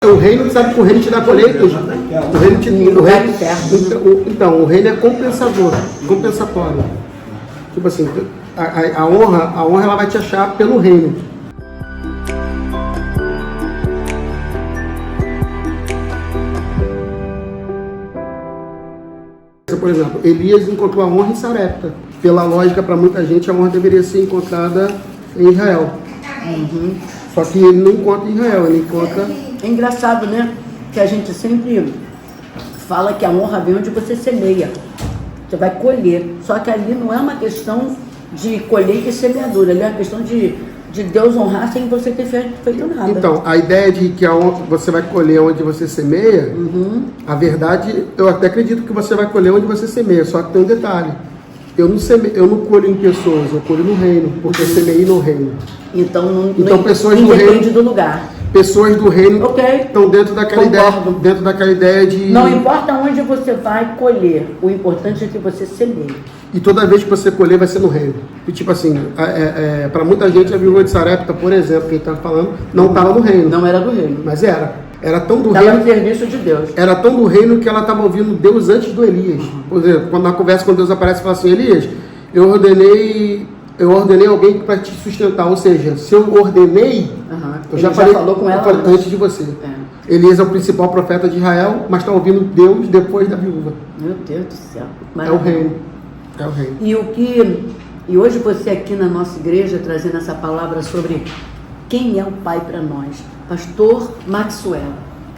O reino, sabe que o reino te dá colheita? O reino te então, o reino é compensatório. Tipo assim, a honra ela vai te achar pelo reino. Por exemplo, Elias encontrou a honra em Sarepta. Pela lógica, para muita gente, a honra deveria ser encontrada em Israel. Só que ele não encontra em Israel, ele encontra... É engraçado, né? Que a gente sempre fala que a honra vem onde você semeia. Você vai colher. Só que ali não é uma questão de colheita e semeadura. Ali é uma questão de Deus honrar sem você ter feito nada. Então, a ideia de que você vai colher onde você semeia, a verdade, eu até acredito que você vai colher onde você semeia, só que tem um detalhe. Eu não colho em pessoas, eu colho no reino, porque eu semeei no reino. Então pessoas não do reino, depende do lugar. Pessoas do reino estão dentro daquela ideia de... Não importa onde você vai colher, o importante é que você semeie. E toda vez que você colher vai ser no reino. E tipo assim, para muita gente a viúva de Sarepta, por exemplo, quem está falando, não estava no reino. Não era do reino. Mas era. Era tão do reino. Estava no serviço de Deus. Era tão do reino que ela estava ouvindo Deus antes do Elias. Por exemplo, quando na conversa com Deus aparece e fala assim, Elias, eu ordenei alguém para te sustentar. Ou seja, se eu ordenei, eu já falou com ela antes de você. Elias é o principal profeta de Israel, mas está ouvindo Deus depois da viúva. Meu Deus do céu. É o reino. É o reino. E hoje você aqui na nossa igreja trazendo essa palavra sobre quem é o Pai para nós. Pastor Maxwell,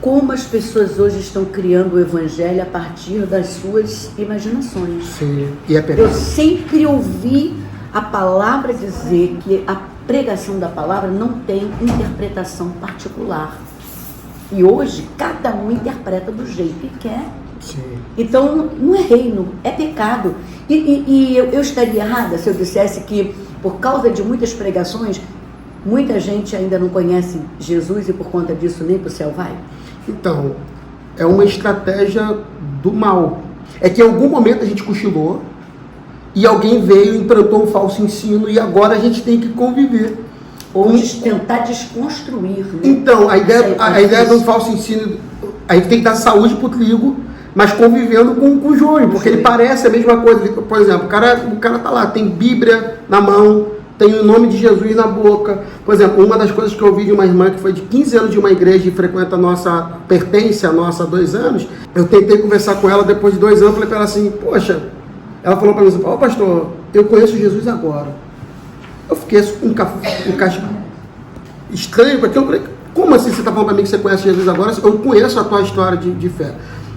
como as pessoas hoje estão criando o evangelho a partir das suas imaginações. Sim, e é pecado. Eu sempre ouvi a palavra dizer que a pregação da palavra não tem interpretação particular. E hoje cada um interpreta do jeito que quer. Sim. Então não é reino, é pecado. E eu estaria errada se eu dissesse que por causa de muitas pregações, muita gente ainda não conhece Jesus e por conta disso nem para o céu vai? Então, é uma estratégia do mal. É que em algum momento a gente cochilou e alguém veio e implantou um falso ensino e agora a gente tem que conviver. Ou tentar desconstruir. Né? Então, a ideia do falso ensino, a gente tem que dar saúde para o trigo, mas convivendo com o joio, porque ele parece a mesma coisa. Por exemplo, o cara tá lá, tem Bíblia na mão, tem o nome de Jesus na boca. Por exemplo, uma das coisas que eu ouvi de uma irmã que foi de 15 anos de uma igreja e frequenta pertence a nossa há 2 anos, eu tentei conversar com ela depois de 2 anos, falei para ela assim, poxa, ela falou para mim assim, pastor, eu conheço Jesus agora. Eu fiquei um caixa estranho, porque eu falei, como assim você está falando para mim que você conhece Jesus agora? Eu conheço a tua história de fé.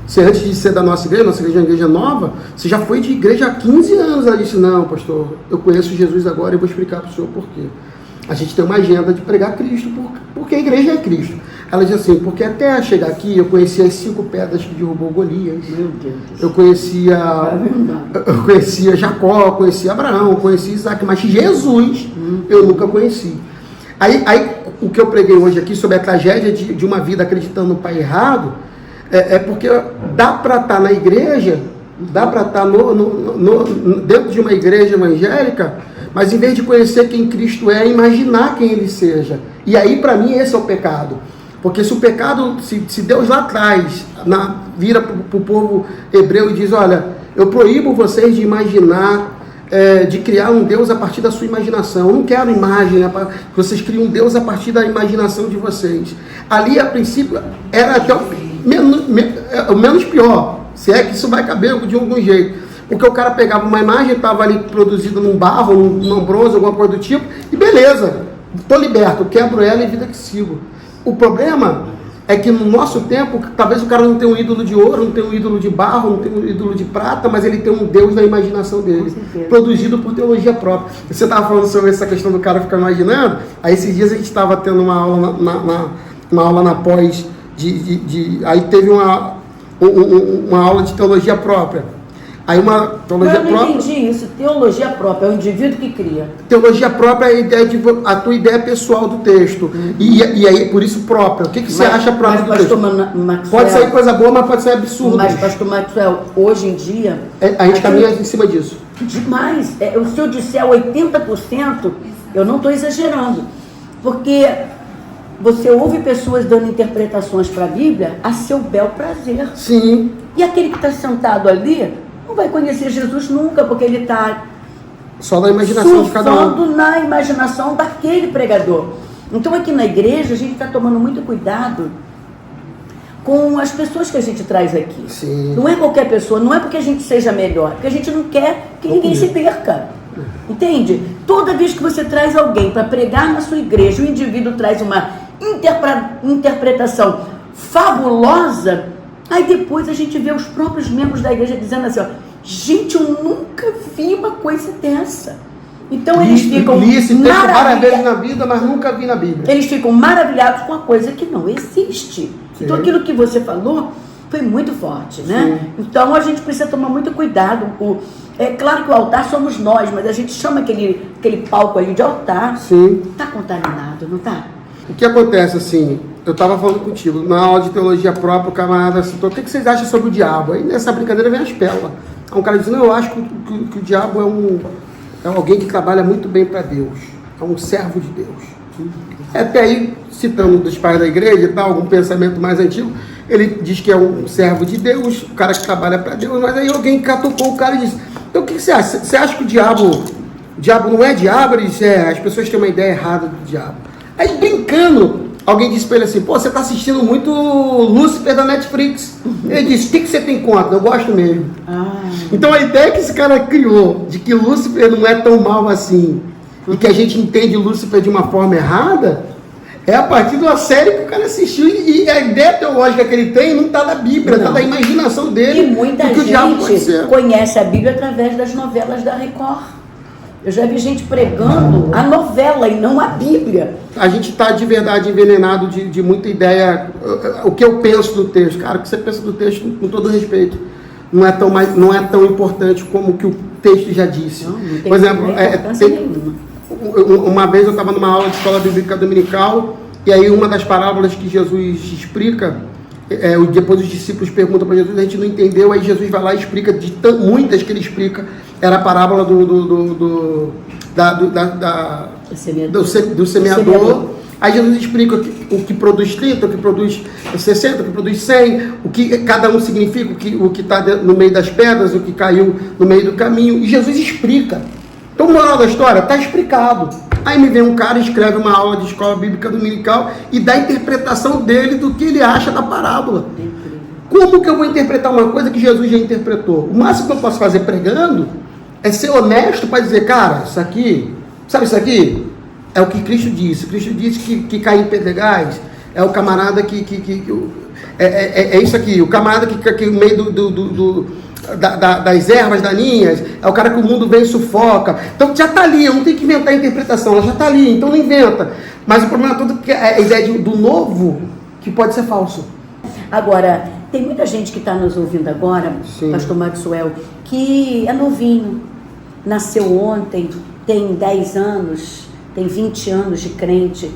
Você, antes de ser da nossa igreja é uma igreja nova, você já foi de igreja há 15 anos. Ela disse, não, pastor, eu conheço Jesus agora e vou explicar para o senhor por quê. A gente tem uma agenda de pregar Cristo, porque a igreja é Cristo. Ela diz assim, porque até chegar aqui eu conhecia as 5 pedras que derrubou Golias. Meu Deus. Eu conhecia Jacó, eu conhecia Abraão, eu conhecia Isaac, mas Jesus eu nunca conheci. Aí o que eu preguei hoje aqui sobre a tragédia de uma vida acreditando no pai errado, é porque dá para estar na igreja, dá para estar dentro de uma igreja evangélica, mas em vez de conhecer quem Cristo é, imaginar quem ele seja. E aí, para mim, esse é o pecado. Porque se o pecado, se Deus lá atrás vira para o povo hebreu e diz, olha, eu proíbo vocês de imaginar, de criar um Deus a partir da sua imaginação. Eu não quero imagem, que vocês criem um Deus a partir da imaginação de vocês. Ali, a princípio, era até o menos pior, se é que isso vai caber de algum jeito. Porque o cara pegava uma imagem, estava ali produzida num barro, num bronze, alguma coisa do tipo, e beleza, estou liberto, quebro ela e vida que sigo. O problema é que no nosso tempo, talvez o cara não tenha um ídolo de ouro, não tenha um ídolo de barro, não tenha um ídolo de prata, mas ele tem um Deus na imaginação dele, produzido por teologia própria. Você estava falando sobre essa questão do cara ficar imaginando, aí esses dias a gente estava tendo uma aula na pós, aí teve uma aula de teologia própria. Aí uma teologia própria... Eu não entendi isso. Teologia própria é o indivíduo que cria. Teologia própria é a tua ideia pessoal do texto. E aí, por isso, própria. O que você acha próprio do texto? Maxwell, pode sair coisa boa, mas pode ser absurdo. Mas, pastor Maxwell, hoje em dia... a gente caminha em cima disso. Demais. Se eu disser 80%, eu não estou exagerando. Porque você ouve pessoas dando interpretações para a Bíblia a seu bel prazer. Sim. E aquele que está sentado ali não vai conhecer Jesus nunca, porque ele está só na imaginação de cada um. surfando na imaginação daquele pregador. Então aqui na igreja a gente está tomando muito cuidado com as pessoas que a gente traz aqui. Sim. Não é qualquer pessoa, não é porque a gente seja melhor, porque a gente não quer que ninguém se perca. Entende? Toda vez que você traz alguém para pregar na sua igreja, o indivíduo traz uma interpretação fabulosa, aí depois a gente vê os próprios membros da igreja dizendo assim, ó, gente, eu nunca vi uma coisa dessa. Então eles ficam várias vezes na vida, mas nunca vi na Bíblia. Eles ficam maravilhados com a coisa que não existe. Sim. Então aquilo que você falou foi muito forte, né? Sim. Então a gente precisa tomar muito cuidado. É claro que o altar somos nós, mas a gente chama aquele palco ali de altar. Sim. Está contaminado, não está? O que acontece assim, eu estava falando contigo, na aula de teologia própria, o camarada citou, o que vocês acham sobre o diabo? Aí nessa brincadeira vem as pérolas. Aí um cara diz, não, eu acho que o diabo é alguém que trabalha muito bem para Deus, é um servo de Deus. Até aí, citando dos pais da igreja e tal, algum pensamento mais antigo, ele diz que é um servo de Deus, o cara que trabalha para Deus, mas aí alguém catucou o cara e disse, então o que você acha? Você acha que o diabo não é diabo? Ele disse, as pessoas têm uma ideia errada do diabo. Aí brincando, alguém disse para ele assim, pô, você está assistindo muito Lúcifer da Netflix. Ele disse, o que você tem contra? Eu gosto mesmo. Então a ideia que esse cara criou, de que Lúcifer não é tão mal assim, e que a gente entende Lúcifer de uma forma errada, é a partir de uma série que o cara assistiu, e a ideia teológica que ele tem não está na Bíblia, está na imaginação dele. E muita gente conhece a Bíblia através das novelas da Record. Eu já vi gente pregando a novela e não a Bíblia. A gente está de verdade envenenado de muita ideia. O que eu penso do texto, cara, o que você pensa do texto, com todo respeito, não é tão importante como o que o texto já disse. Não tem. Por exemplo, uma vez eu estava numa aula de escola bíblica dominical, e aí uma das parábolas que Jesus explica, depois os discípulos perguntam para Jesus, a gente não entendeu, aí Jesus vai lá e explica, muitas que ele explica, era a parábola do semeador. Aí Jesus explica o que produz 30, o que produz 60, o que produz 100, o que cada um significa, o que está no meio das pedras, o que caiu no meio do caminho, e Jesus explica. Então, moral da história, está explicado. Aí me vem um cara e escreve uma aula de escola bíblica dominical e dá a interpretação dele do que ele acha da parábola. Como que eu vou interpretar uma coisa que Jesus já interpretou? O máximo que eu posso fazer pregando é ser honesto para dizer, cara, isso aqui, sabe isso aqui? É o que Cristo disse. Cristo disse que cair em pedregais é o camarada é isso aqui, o camarada que no meio das ervas daninhas, é o cara que o mundo vem e sufoca. Então já está ali, eu não tenho que inventar a interpretação, ela já está ali, então não inventa. Mas o problema todo é a ideia do novo, que pode ser falso. Agora, tem muita gente que está nos ouvindo agora, sim, pastor Maxwell, que é novinho, nasceu ontem, tem 10 anos, tem 20 anos de crente,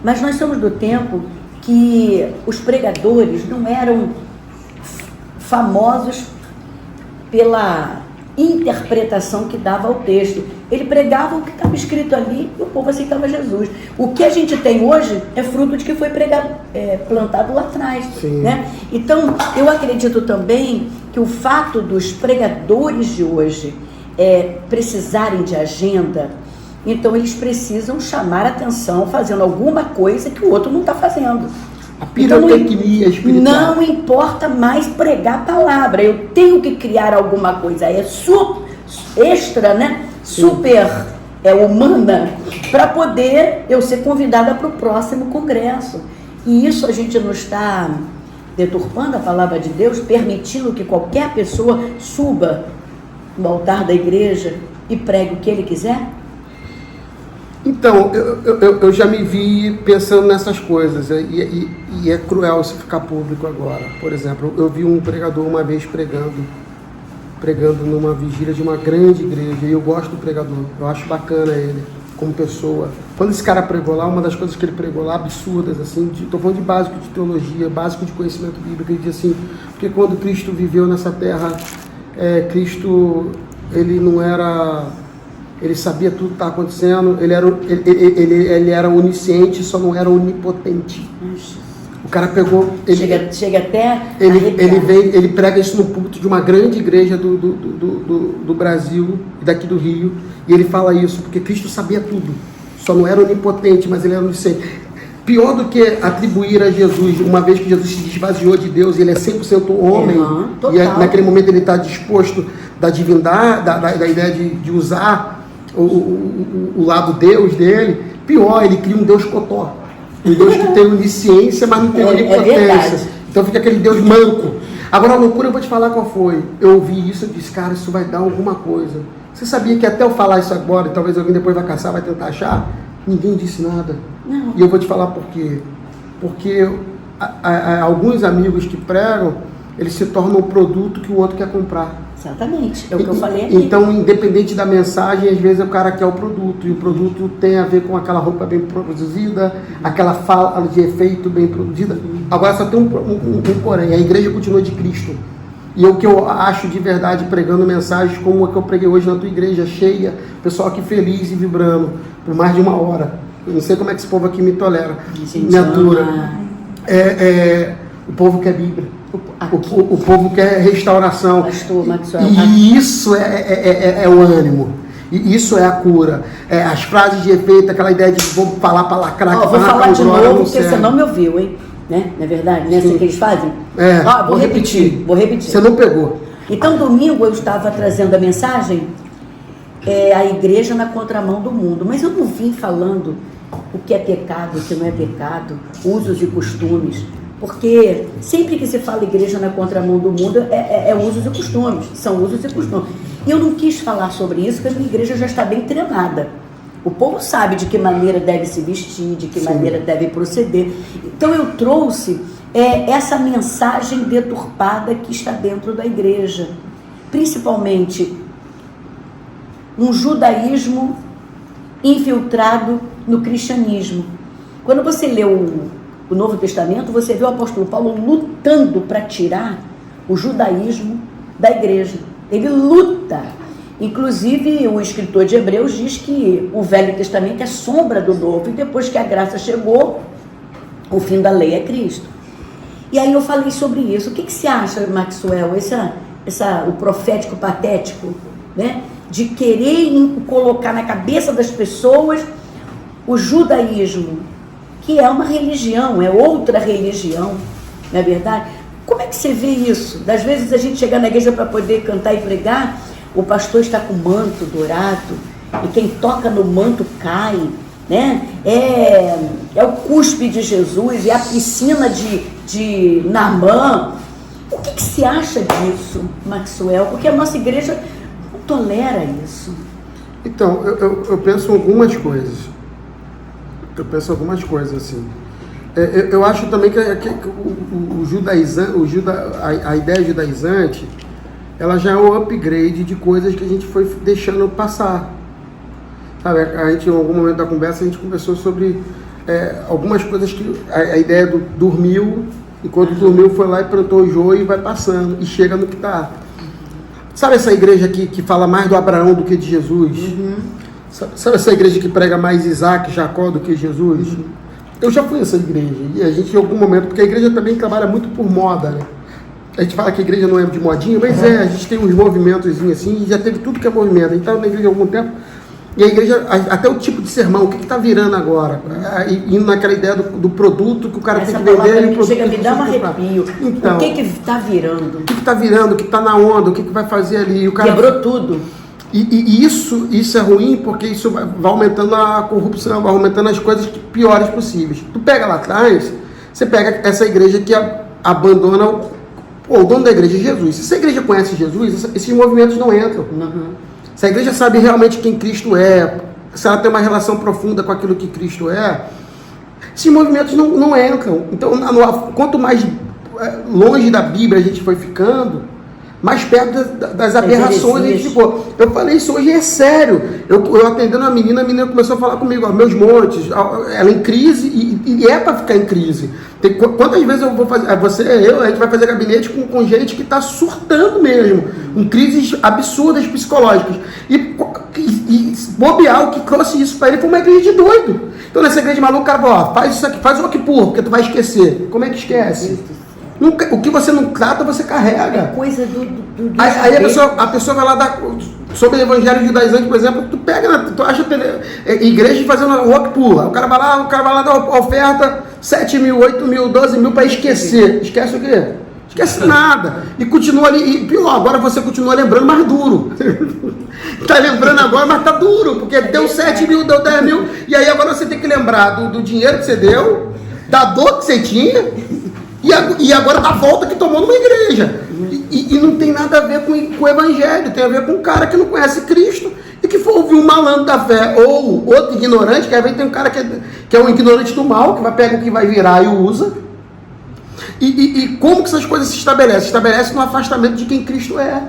mas nós somos do tempo que os pregadores não eram famosos pela interpretação que dava ao texto. Ele pregava o que estava escrito ali e o povo aceitava Jesus. O que a gente tem hoje é fruto de que foi plantado lá atrás, né? Então, eu acredito também que o fato dos pregadores de hoje precisarem de agenda, então eles precisam chamar a atenção fazendo alguma coisa que o outro não está fazendo. A pirotecnia espiritual. Não importa mais pregar a palavra, eu tenho que criar alguma coisa extra, né? Super humana, para poder eu ser convidada para o próximo congresso. E isso a gente não está deturpando a palavra de Deus, permitindo que qualquer pessoa suba no altar da igreja e pregue o que ele quiser? Então, eu já me vi pensando nessas coisas, e é cruel isso ficar público agora. Por exemplo, eu vi um pregador uma vez pregando numa vigília de uma grande igreja, e eu gosto do pregador, eu acho bacana ele, como pessoa. Quando esse cara pregou lá, uma das coisas que ele pregou lá, absurdas, assim, estou falando de básico de teologia, básico de conhecimento bíblico, ele diz assim, porque quando Cristo viveu nessa terra, Cristo, ele ele sabia tudo que estava acontecendo, ele era onisciente, só não era onipotente. O cara pegou... Chega até... Ele prega isso no púlpito de uma grande igreja do Brasil, daqui do Rio, e ele fala isso, porque Cristo sabia tudo. Só não era onipotente, mas ele era onisciente. Pior do que atribuir a Jesus, uma vez que Jesus se esvaziou de Deus, ele é 100% homem, e naquele momento ele está disposto da divindade, da ideia de usar o lado Deus dele. Pior, ele cria um Deus cotó. Um Deus que tem onisciência, mas não tem onipotência. Então fica aquele Deus manco. Agora a loucura, eu vou te falar qual foi. Eu ouvi isso e disse, cara, isso vai dar alguma coisa. Você sabia que até eu falar isso agora, e talvez alguém depois vai caçar, vai tentar achar? Ninguém disse nada. Não. E eu vou te falar por quê. Porque alguns amigos que pregam, eles se tornam o produto que o outro quer comprar. Exatamente, é o que eu falei aqui. Então, independente da mensagem, às vezes o cara quer o produto, e o produto tem a ver com aquela roupa bem produzida, aquela fala de efeito bem produzida. Agora só tem um porém, a igreja continua de Cristo. E o que eu acho de verdade, pregando mensagens como a que eu preguei hoje na tua igreja, cheia, pessoal aqui feliz e vibrando, por mais de 1 hora. Eu não sei como é que esse povo aqui me tolera, me atura. O povo quer Bíblia. O povo quer restauração. Pastor Maxwell, e isso é o ânimo. E isso é a cura. As frases de efeito, aquela ideia de vou falar para lacrar. Vou falar de novo, porque você não me ouviu, hein? Né? Não é verdade? Não é assim que eles fazem? Vou repetir. Você não pegou. Então, domingo eu estava trazendo a mensagem, a igreja na contramão do mundo. Mas eu não vim falando o que é pecado, o que não é pecado, usos e costumes. Porque sempre que se fala igreja na contramão do mundo, é usos e costumes, são usos e costumes. E eu não quis falar sobre isso, porque a minha igreja já está bem treinada. O povo sabe de que maneira deve se vestir, de que maneira deve proceder. Então eu trouxe essa mensagem deturpada que está dentro da igreja. Principalmente um judaísmo infiltrado no cristianismo. Quando você lê o Novo Testamento, você vê o apóstolo Paulo lutando para tirar o judaísmo da igreja. Ele luta. Inclusive, o escritor de Hebreus diz que o Velho Testamento é sombra do Novo, e depois que a graça chegou, o fim da lei é Cristo. E aí eu falei sobre isso. O que você acha, Maxwell, o profético patético, né, de querer colocar na cabeça das pessoas o judaísmo, que é uma religião, é outra religião, não é verdade? Como é que você vê isso? Das vezes a gente chega na igreja para poder cantar e pregar, o pastor está com manto dourado, e quem toca no manto cai, né? É o cuspe de Jesus, é a piscina de Naamã. O que você acha disso, Maxwell? Porque a nossa igreja não tolera isso. Então, eu penso algumas coisas. Assim. Eu acho também que a ideia judaizante, ela já é um upgrade de coisas que a gente foi deixando passar. Sabe, a gente, em algum momento da conversa, a gente conversou sobre algumas coisas que a ideia do dormiu, e quando dormiu foi lá e plantou o joio e vai passando, e chega no que está. Sabe essa igreja que fala mais do Abraão do que de Jesus? Uhum. Sabe essa igreja que prega mais Isaac, Jacó do que Jesus? Uhum. Eu já fui nessa igreja, e a gente em algum momento, porque a igreja também trabalha muito por moda, né? A gente fala que a igreja não é de modinha, mas a gente tem uns movimentos assim, e já teve tudo que é movimento. A gente estava na igreja há algum tempo, e a igreja, até o tipo de sermão, o que está virando agora? Indo naquela ideia do produto que o cara tem que vender. Essa chega a me dar um arrepio. Então, o que está virando? O que está virando, o que está na onda, o que vai fazer ali? O cara... Quebrou tudo. E isso é ruim, porque isso vai aumentando a corrupção, vai aumentando as coisas piores possíveis. Tu pega lá atrás, você pega essa igreja que abandona o dono da igreja é Jesus. Se essa igreja conhece Jesus, esses movimentos não entram. Uhum. Se a igreja sabe realmente quem Cristo é, se ela tem uma relação profunda com aquilo que Cristo é, esses movimentos não entram. Então, quanto mais longe da Bíblia a gente foi ficando, mais perto das aberrações a gente ficou. Eu falei isso hoje, é sério. Eu atendendo a menina começou a falar comigo, meus montes, ela em crise, e é para ficar em crise. Quantas vezes eu vou fazer, a gente vai fazer gabinete com gente que está surtando mesmo, com crises absurdas psicológicas. E E bobear, o que trouxe isso para ele foi uma igreja de doido. Então nessa igreja de maluco, o cara falou, ó, faz isso aqui, faz o Yom Kippur, porque tu vai esquecer. Como é que esquece? Nunca, o que você não trata, você carrega. É coisa do aí a pessoa vai lá dar sobre o evangelho judaizante, por exemplo, tu pega, tu acha igreja fazendo o Yom Kippur. O cara vai lá dar oferta 7 mil, 8 mil, 12 mil para esquecer. Esquece o quê? Esquece nada. E continua ali, e pior, agora você continua lembrando mais duro. Tá lembrando agora, mas tá duro, porque deu 7 mil, deu 10 mil, e aí agora você tem que lembrar do dinheiro que você deu, da dor que você tinha, e agora da volta que tomou numa igreja. E não tem nada a ver com o evangelho, tem a ver com um cara que não conhece Cristo e que for ouvir um malandro da fé, ou outro ignorante, que às vezes tem um cara que é um ignorante do mal, que vai pegar o que vai virar e usa. E como que essas coisas se estabelecem? Se estabelece no afastamento de quem Cristo é.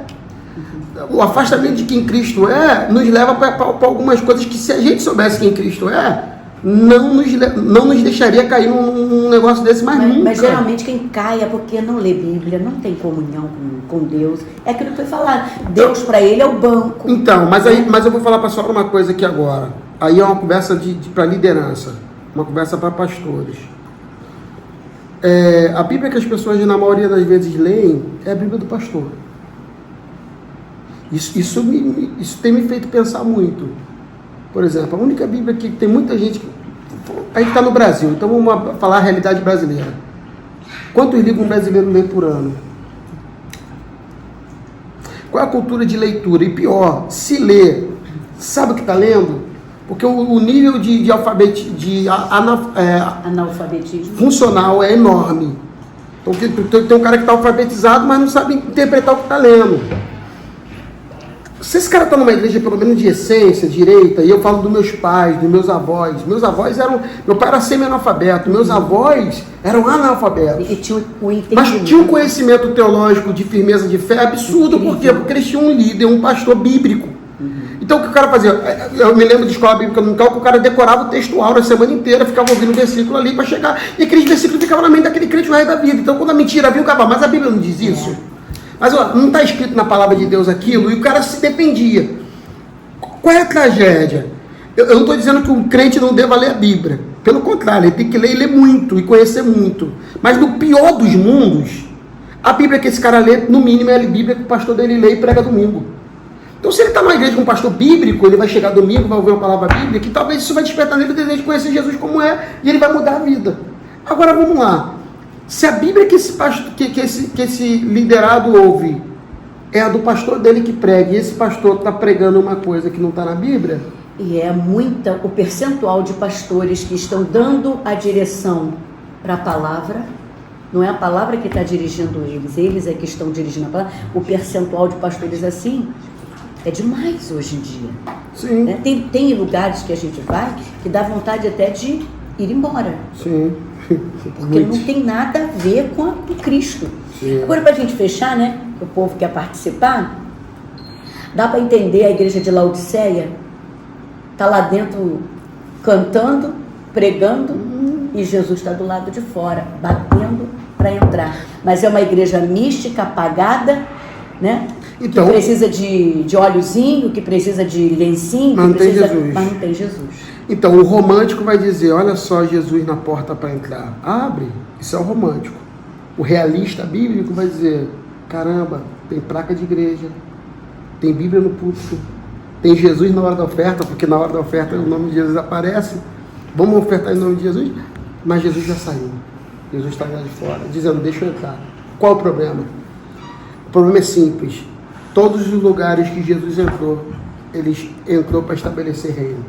O afastamento de quem Cristo é nos leva para algumas coisas que, se a gente soubesse quem Cristo é, não nos deixaria cair num negócio desse mais nunca. Mas geralmente quem cai é porque não lê Bíblia, não tem comunhão com Deus. É aquilo que foi falado. Deus para ele é o banco. Então, mas eu vou falar para a senhora uma coisa aqui agora. Aí é uma conversa para liderança, uma conversa para pastores. A Bíblia que as pessoas na maioria das vezes leem é a Bíblia do pastor. Isso tem me feito pensar muito. Por exemplo, a única Bíblia que tem muita gente... A gente está no Brasil, então vamos falar a realidade brasileira. Quantos livros um brasileiro lê por ano? Qual é a cultura de leitura? E pior, se lê, sabe o que está lendo? Porque o nível de analfabetismo funcional é enorme. Então tem um cara que está alfabetizado, mas não sabe interpretar o que está lendo. Se esse cara está numa igreja, pelo menos de essência, direita, e eu falo dos meus pais, dos meus avós. Meus avós eram... Meu pai era semi-analfabeto, meus avós eram analfabetos. E tinha o entendimento. Mas tinha um conhecimento teológico de firmeza de fé absurdo. Por quê? Porque eles tinham um líder, um pastor bíblico. Então o que o cara fazia? Eu me lembro de escola bíblica local que o cara decorava o textual na semana inteira, ficava ouvindo o versículo ali para chegar, e aqueles versículos ficavam na mente daquele crente o resto da vida. Então quando a mentira vinha, o cara falava, mas a Bíblia não diz isso? Mas ó, não está escrito na palavra de Deus aquilo, e o cara se defendia. Qual é a tragédia? Eu não estou dizendo que um crente não deva ler a Bíblia. Pelo contrário, ele tem que ler e ler muito, e conhecer muito. Mas no pior dos mundos, a Bíblia que esse cara lê, no mínimo, é a Bíblia que o pastor dele lê e prega domingo. Então, se ele está numa igreja com um pastor bíblico, ele vai chegar domingo, vai ouvir uma palavra bíblica, que talvez isso vai despertar nele o desejo de conhecer Jesus como é, e ele vai mudar a vida. Agora, vamos lá. Se a Bíblia que esse liderado ouve é a do pastor dele que prega, e esse pastor está pregando uma coisa que não está na Bíblia... E é o percentual de pastores que estão dando a direção para a palavra, não é a palavra que está dirigindo eles é que estão dirigindo a palavra. O percentual de pastores assim... É demais hoje em dia. Sim. Né? Tem lugares que a gente vai que dá vontade até de ir embora. Sim. Porque não tem nada a ver com o Cristo. Sim. Agora, para a gente fechar, né? O povo quer participar. Dá para entender a igreja de Laodiceia? Está lá dentro cantando, pregando, e Jesus está do lado de fora, batendo para entrar. Mas é uma igreja mística, apagada, né? Então, que precisa de óleozinho, que precisa de lencinho, mas não tem Jesus. Então, o romântico vai dizer, olha só Jesus na porta para entrar. Abre, isso é o romântico. O realista bíblico vai dizer, caramba, tem placa de igreja, tem Bíblia no púlpito, tem Jesus na hora da oferta, porque na hora da oferta o nome de Jesus aparece, vamos ofertar em nome de Jesus, mas Jesus já saiu. Jesus está lá de fora, dizendo, deixa eu entrar. Qual o problema? O problema é simples. Todos os lugares que Jesus entrou, ele entrou para estabelecer reino.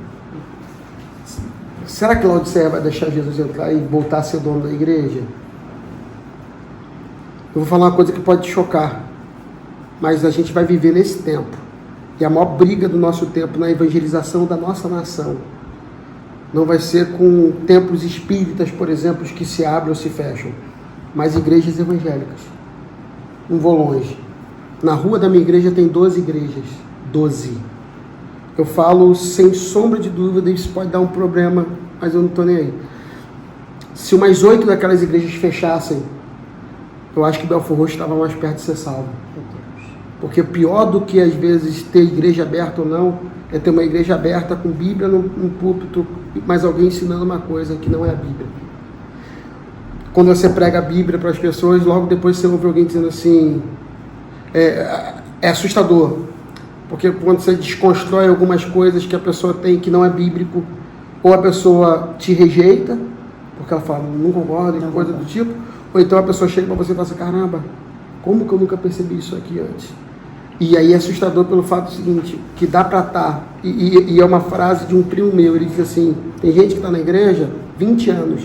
Será que Laodiceia vai deixar Jesus entrar e voltar a ser dono da igreja? Eu vou falar uma coisa que pode te chocar, mas a gente vai viver nesse tempo. E a maior briga do nosso tempo na evangelização da nossa nação não vai ser com templos espíritas, por exemplo, que se abrem ou se fecham, mas igrejas evangélicas. Não vou longe. Na rua da minha igreja tem 12 igrejas. 12. Eu falo sem sombra de dúvida, isso pode dar um problema, mas eu não estou nem aí. Se umas 8 daquelas igrejas fechassem, eu acho que Belfor Roxo estava mais perto de ser salvo. Porque pior do que às vezes ter igreja aberta ou não, é ter uma igreja aberta com Bíblia no púlpito, mas alguém ensinando uma coisa que não é a Bíblia. Quando você prega a Bíblia para as pessoas, logo depois você ouve alguém dizendo assim, é assustador. Porque quando você desconstrói algumas coisas que a pessoa tem que não é bíblico, ou a pessoa te rejeita, porque ela fala, não concordo, coisa do tipo, ou então a pessoa chega para você e fala assim, caramba, como que eu nunca percebi isso aqui antes? E aí é assustador pelo fato seguinte, que dá para estar, e é uma frase de um primo meu, ele diz assim, tem gente que está na igreja 20 anos,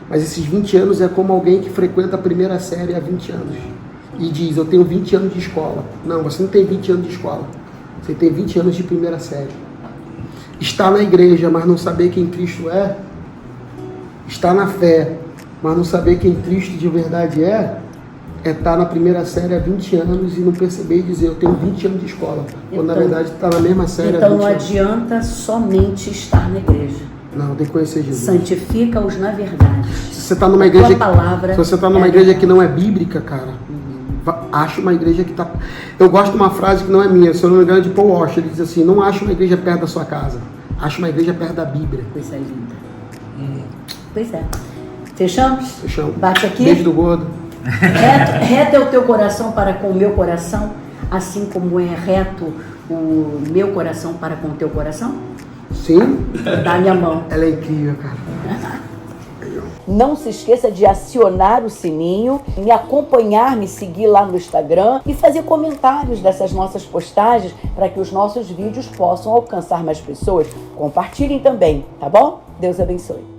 mas esses 20 anos é como alguém que frequenta a primeira série há 20 anos, e diz, eu tenho 20 anos de escola. Não, você não tem 20 anos de escola, você tem 20 anos de primeira série. Estar na igreja, mas não saber quem Cristo é, estar na fé, mas não saber quem Cristo de verdade é estar na primeira série há 20 anos e não perceber e dizer, eu tenho 20 anos de escola. Então, quando na verdade está na mesma série há 20 anos. Então não adianta somente estar na igreja. Não, tem que conhecer Jesus. Santifica-os na verdade. Se você está numa igreja, se você está numa igreja que não é bíblica, cara, acha uma igreja que está... Eu gosto de uma frase que não é minha, se eu não me engano, é de Paul Washer. Ele diz assim, não acha uma igreja perto da sua casa, acha uma igreja perto da Bíblia. Coisa linda. Pois é. Fechamos? Fechamos. Bate aqui. Beijo do gordo. Reto é o teu coração para com o meu coração, assim como é reto o meu coração para com o teu coração? Sim. Dá a minha mão. Ela é incrível, cara. Não se esqueça de acionar o sininho, me acompanhar, me seguir lá no Instagram e fazer comentários dessas nossas postagens para que os nossos vídeos possam alcançar mais pessoas. Compartilhem também, tá bom? Deus abençoe.